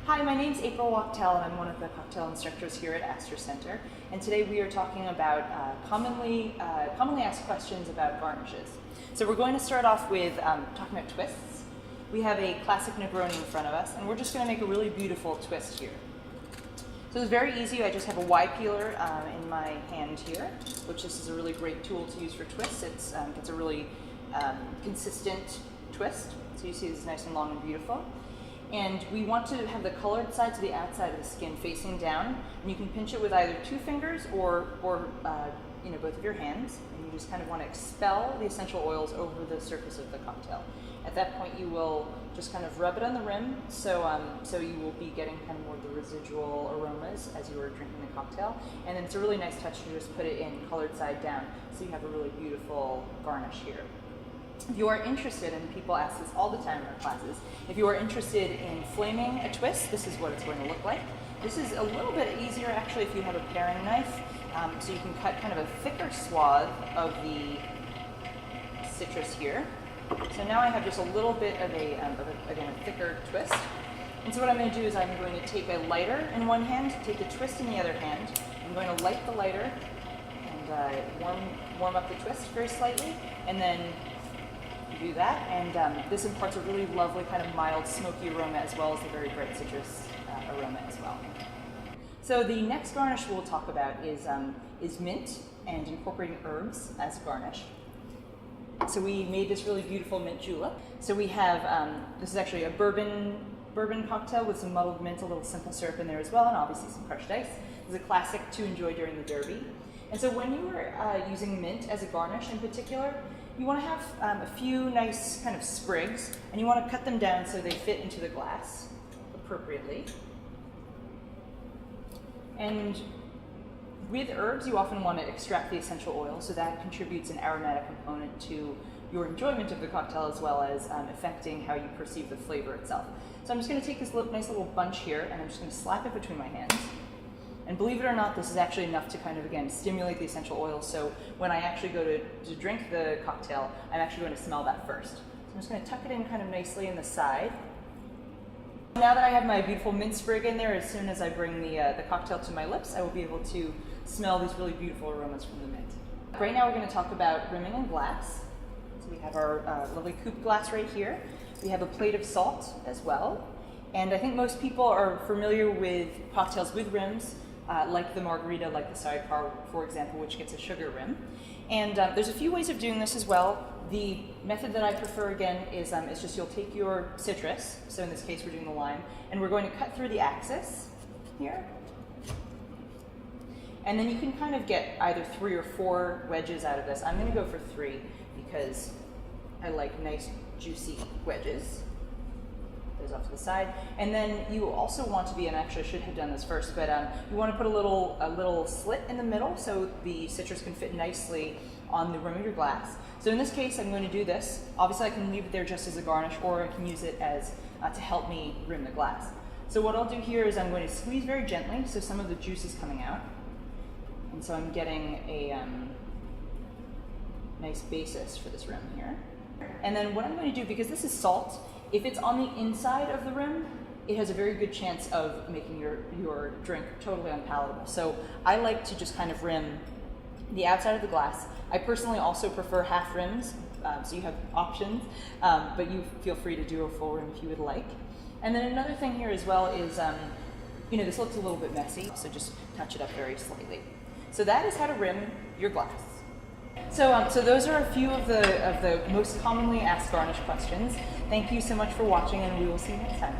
Hi, my name's April Wachtel, and I'm one of the cocktail instructors here at Astor Center. And today we are talking about commonly asked questions about garnishes. So we're going to start off with talking about twists. We have a classic Negroni in front of us, and we're just going to make a really beautiful twist here. So it's very easy. I just have a Y peeler in my hand here, which this is a really great tool to use for twists. It's a really consistent twist. So you see this is nice and long and beautiful. And we want to have the colored side to the outside of the skin facing down, and you can pinch it with either 2 fingers or both of your hands, and you just kind of want to expel the essential oils over the surface of the cocktail. At that point, you will just kind of rub it on the rim, so you will be getting kind of more of the residual aromas as you are drinking the cocktail. And then it's a really nice touch to just put it in colored side down, so you have a really beautiful garnish here. If you are interested, and people ask this all the time in our classes, if you are interested in flaming a twist, this is what it's going to look like. This is a little bit easier actually if you have a paring knife, so you can cut kind of a thicker swath of the citrus here. So now I have just a little bit of a thicker twist. And so what I'm going to do is I'm going to take a lighter in one hand, take the twist in the other hand. I'm going to light the lighter and warm up the twist very slightly, and then do that, and this imparts a really lovely kind of mild smoky aroma as well as the very bright citrus aroma as well. So the next garnish we'll talk about is mint and incorporating herbs as a garnish. So we made this really beautiful mint julep. So we have, this is actually a bourbon cocktail with some muddled mint, a little simple syrup in there as well, and obviously some crushed ice. It's a classic to enjoy during the Derby. And so when you are using mint as a garnish in particular, you want to have a few nice kind of sprigs, and you want to cut them down so they fit into the glass appropriately. And with herbs, you often want to extract the essential oil, so that contributes an aromatic component to your enjoyment of the cocktail as well as affecting how you perceive the flavor itself. So I'm just going to take this nice little bunch here, and I'm just going to slap it between my hands. And believe it or not, this is actually enough to kind of, again, stimulate the essential oils. So when I actually go to drink the cocktail, I'm actually going to smell that first. So I'm just going to tuck it in kind of nicely in the side. Now that I have my beautiful mint sprig in there, as soon as I bring the cocktail to my lips, I will be able to smell these really beautiful aromas from the mint. Right now we're going to talk about rimming in glass. So we have our lovely coupe glass right here. We have a plate of salt as well. And I think most people are familiar with cocktails with rims, like the margarita, like the sidecar, for example, which gets a sugar rim. And there's a few ways of doing this as well. The method that I prefer, again, is just you'll take your citrus, so in this case we're doing the lime, and we're going to cut through the axis here. And then you can kind of get either 3 or 4 wedges out of this. I'm going to go for 3 because I like nice, juicy wedges. Those off to the side, and then you also want to be, and actually I should have done this first, but you want to put a little slit in the middle so the citrus can fit nicely on the rim of your glass. So in this case, I'm going to do this. Obviously, I can leave it there just as a garnish, or I can use it as to help me rim the glass. So what I'll do here is I'm going to squeeze very gently, so some of the juice is coming out, and so I'm getting a nice basis for this rim here. And then what I'm going to do, because this is salt, if it's on the inside of the rim, it has a very good chance of making your drink totally unpalatable. So I like to just kind of rim the outside of the glass. I personally also prefer half rims, so you have options, but you feel free to do a full rim if you would like. And then another thing here as well is, this looks a little bit messy, so just touch it up very slightly. So that is how to rim your glass. So those are a few of the most commonly asked garnish questions. Thank you so much for watching, and we will see you next time.